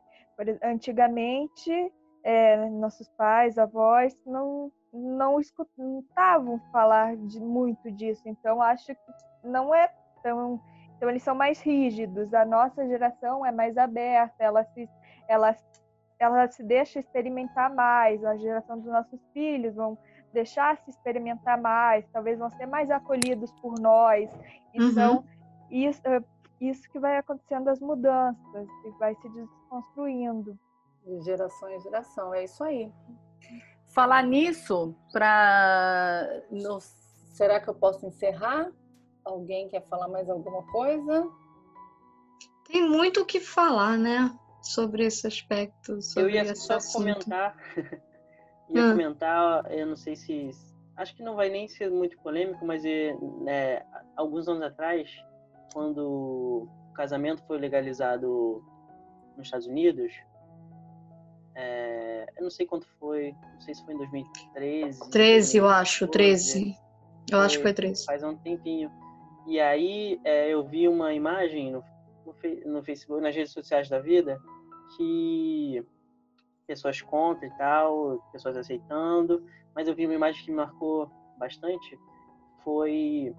Antigamente, nossos pais, avós, não escutavam falar muito disso. Então, acho que não é tão... Então, eles são mais rígidos. A nossa geração é mais aberta, ela se deixa experimentar mais. A geração dos nossos filhos vão deixar se experimentar mais, talvez vão ser mais acolhidos por nós. Então, isso que vai acontecendo, as mudanças, e vai se desconstruindo. De geração em geração, é isso aí. Falar nisso, será que eu posso encerrar? Alguém quer falar mais alguma coisa? Tem muito o que falar, né? Sobre esse aspecto. Eu ia só comentar. Eu não sei se... Acho que não vai nem ser muito polêmico, mas alguns anos atrás, quando o casamento foi legalizado nos Estados Unidos, eu não sei quanto foi, não sei se foi em 2013. 13, eu acho, 13. Eu acho que foi 13. Faz um tempinho. E aí eu vi uma imagem no Facebook, nas redes sociais da vida, que pessoas contra e tal, pessoas aceitando, mas eu vi uma imagem que me marcou bastante, foi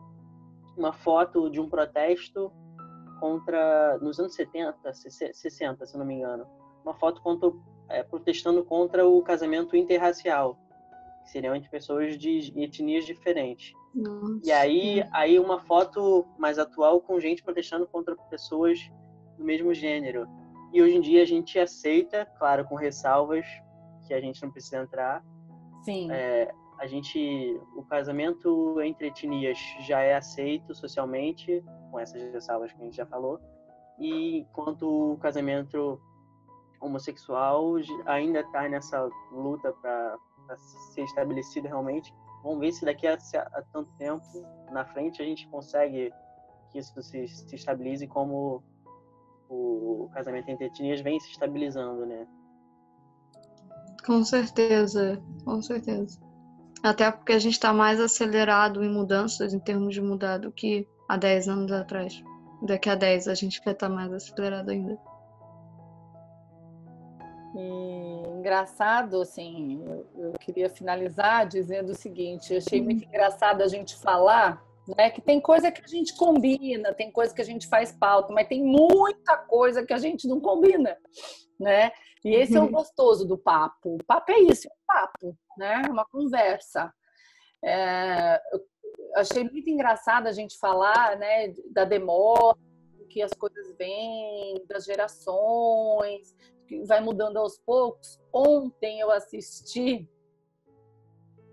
uma foto de um protesto nos anos 70, 60, se não me engano, uma foto protestando contra o casamento interracial, que seriam entre pessoas de etnias diferentes. Nossa. E aí uma foto mais atual com gente protestando contra pessoas do mesmo gênero. E hoje em dia a gente aceita, claro, com ressalvas, que a gente não precisa entrar. Sim. O casamento entre etnias já é aceito socialmente, com essas ressalvas que a gente já falou. E enquanto o casamento homossexual ainda está nessa luta para ser estabelecido realmente. Vamos ver se daqui a tanto tempo na frente a gente consegue que isso se estabilize, como o casamento entre etnias vem se estabilizando, né? Com certeza. Até porque a gente está mais acelerado em mudanças, em termos de mudar, do que há 10 anos atrás. Daqui a 10 a gente vai estar mais acelerado ainda. E engraçado, assim, eu queria finalizar dizendo o seguinte: eu achei muito engraçado a gente falar, né, que tem coisa que a gente combina, tem coisa que a gente faz pauta, mas tem muita coisa que a gente não combina, né? E esse é o gostoso do papo. O papo é isso, é um papo, né? Uma conversa. Eu achei muito engraçado a gente falar, né, da demora, que as coisas vêm, das gerações, que vai mudando aos poucos. Ontem eu assisti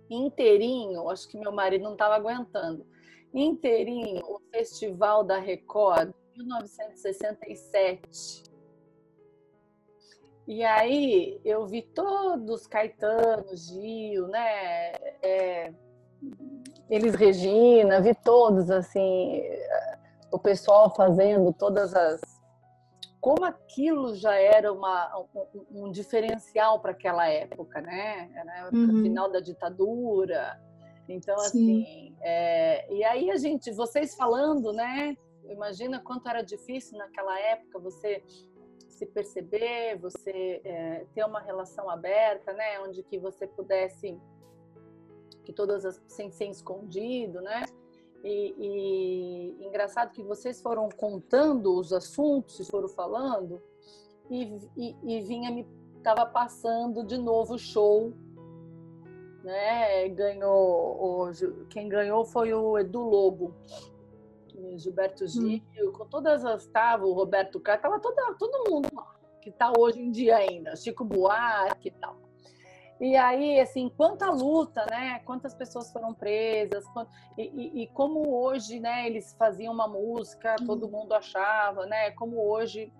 inteirinho, acho que meu marido não estava aguentando, inteirinho o Festival da Record, 1967. E aí eu vi todos, Caetano, Gil, né? Elis Regina, vi todos, assim, o pessoal fazendo todas as... Como aquilo já era um diferencial para aquela época, né? Era a época final da ditadura. Então, assim... e aí vocês falando, né? Imagina quanto era difícil naquela época você se perceber, você ter uma relação aberta, né? Onde que você pudesse... que todas sem ser escondido, né? E engraçado que vocês foram contando os assuntos, vocês foram falando, e tava passando de novo o show, né? Quem ganhou foi o Edu Lobo, Gilberto Gil, com todas as... o Roberto Carlos, tava todo mundo lá, que tá hoje em dia ainda, Chico Buarque e tal. E aí, assim, quanta luta, né? Quantas pessoas foram presas, e como hoje, né? Eles faziam uma música, todo mundo achava, né? Como hoje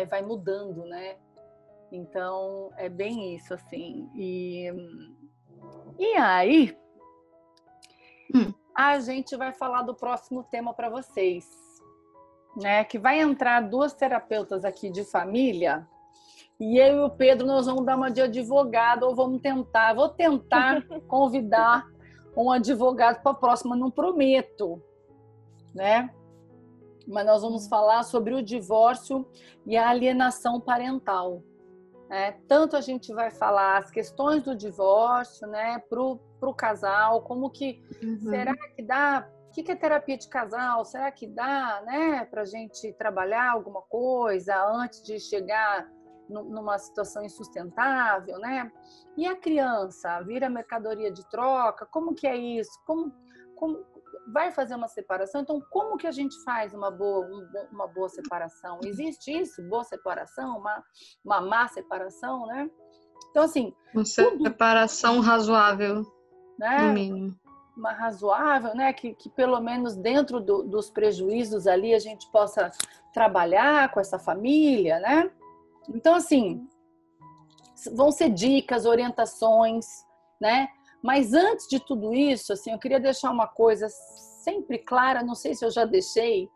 vai mudando, né? Então, é bem isso, assim. E aí, a gente vai falar do próximo tema para vocês, né? Que vai entrar 2 terapeutas aqui de família. E eu e o Pedro, nós vamos dar uma de advogado, ou vou tentar convidar um advogado para a próxima, não prometo, né? Mas nós vamos falar sobre o divórcio e a alienação parental, né? Tanto a gente vai falar as questões do divórcio, né, pro casal, como que será que dá... O que é terapia de casal? Será que dá, né, para a gente trabalhar alguma coisa antes de chegar numa situação insustentável, né? E a criança vira mercadoria de troca? Como que é isso? Como vai fazer uma separação? Então, como que a gente faz uma boa separação? Existe isso? Boa separação? Uma má separação, né? Então, assim... Uma separação razoável, né? No mínimo. Uma razoável, né? Que pelo menos dentro dos prejuízos ali a gente possa trabalhar com essa família, né? Então, assim, vão ser dicas, orientações, né? Mas antes de tudo isso, assim, eu queria deixar uma coisa sempre clara, não sei se eu já deixei,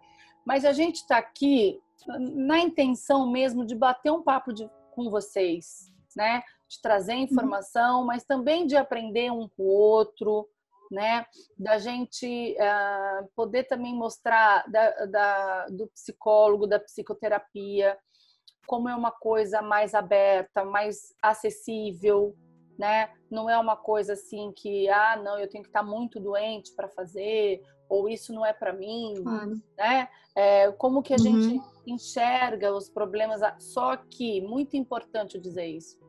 mas a gente está aqui na intenção mesmo de bater um papo com vocês, né? De trazer informação, mas também de aprender um com o outro, né? Da gente poder também mostrar do psicólogo, da psicoterapia, como é uma coisa mais aberta, mais acessível, né? Não é uma coisa assim que, não, eu tenho que estar muito doente para fazer, ou isso não é para mim, né? Como que a gente enxerga os problemas, só que, muito importante eu dizer isso,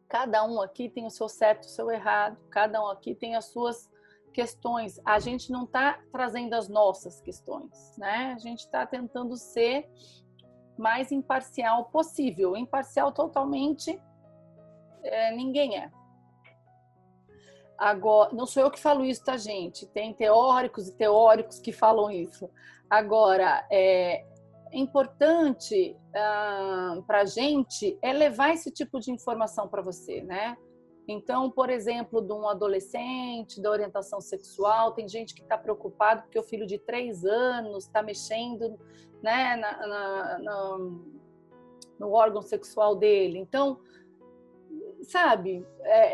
cada um aqui tem o seu certo, o seu errado, cada um aqui tem as suas questões, a gente não está trazendo as nossas questões, né? A gente está tentando ser mais imparcial possível. Imparcial totalmente, ninguém é. Agora, não sou eu que falo isso, tá, gente? Tem teóricos e teóricos que falam isso. Agora, é importante para a gente levar esse tipo de informação para você, né? Então, por exemplo, de um adolescente, da orientação sexual, tem gente que está preocupado porque o filho de 3 anos está mexendo, né, no órgão sexual dele. Então, sabe,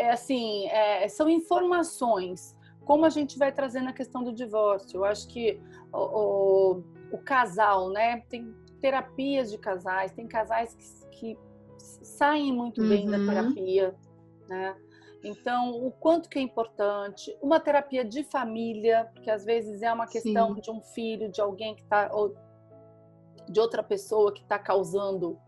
assim, são informações. Como a gente vai trazer na questão do divórcio? Eu acho que o casal, né, tem terapias de casais, tem casais que saem muito bem da terapia, né? Então, o quanto que é importante uma terapia de família, porque às vezes é uma questão de um filho, de alguém que está, ou de outra pessoa que está causando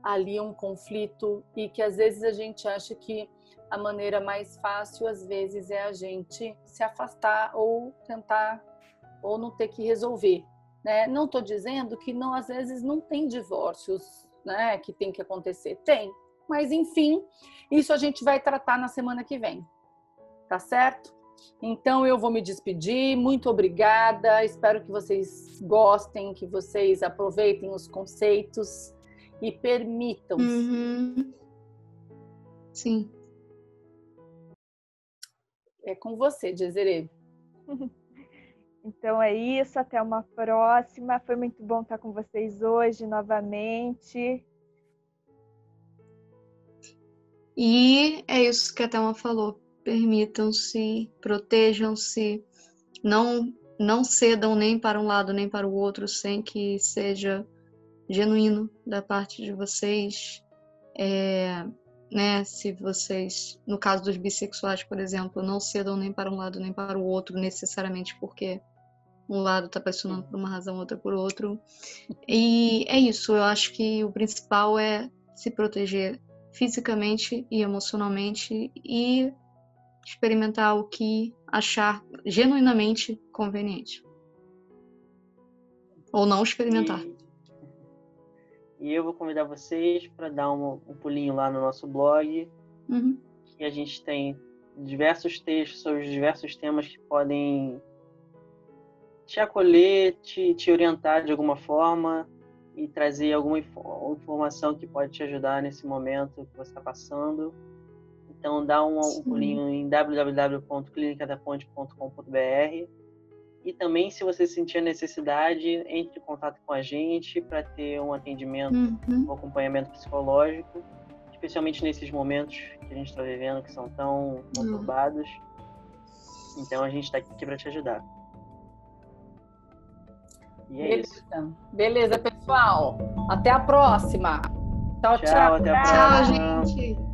ali um conflito, e que às vezes a gente acha que a maneira mais fácil, às vezes, é a gente se afastar ou tentar, ou não ter que resolver, né? Não estou dizendo que não, às vezes não tem divórcios né, que tem que acontecer? Tem. Mas, enfim, isso a gente vai tratar na semana que vem. Tá certo? Então, eu vou me despedir. Muito obrigada. Espero que vocês gostem, que vocês aproveitem os conceitos e permitam-se. Sim. É com você, Desirê. Então é isso, até uma próxima. Foi muito bom estar com vocês hoje novamente. E é isso que a Thelma falou. Permitam-se, protejam-se, não cedam nem para um lado nem para o outro sem que seja genuíno da parte de vocês. Né? Se vocês, no caso dos bissexuais, por exemplo, não cedam nem para um lado nem para o outro necessariamente porque um lado está pressionando por uma razão, outra por outro. E é isso, eu acho que o principal é se proteger fisicamente e emocionalmente e experimentar o que achar genuinamente conveniente. Ou não experimentar. E eu vou convidar vocês para dar um pulinho lá no nosso blog. Que a gente tem diversos textos sobre os diversos temas que podem te acolher, te orientar de alguma forma e trazer alguma informação que pode te ajudar nesse momento que você está passando. Então, dá um pulinho em www.clinicadaponte.com.br e também, se você sentir a necessidade, entre em contato com a gente para ter um atendimento, um acompanhamento psicológico, especialmente nesses momentos que a gente está vivendo, que são tão conturbados. Então, a gente está aqui para te ajudar. E é isso. Beleza, pessoal. Até a próxima. Tchau, tchau. Até a próxima. Tchau, gente.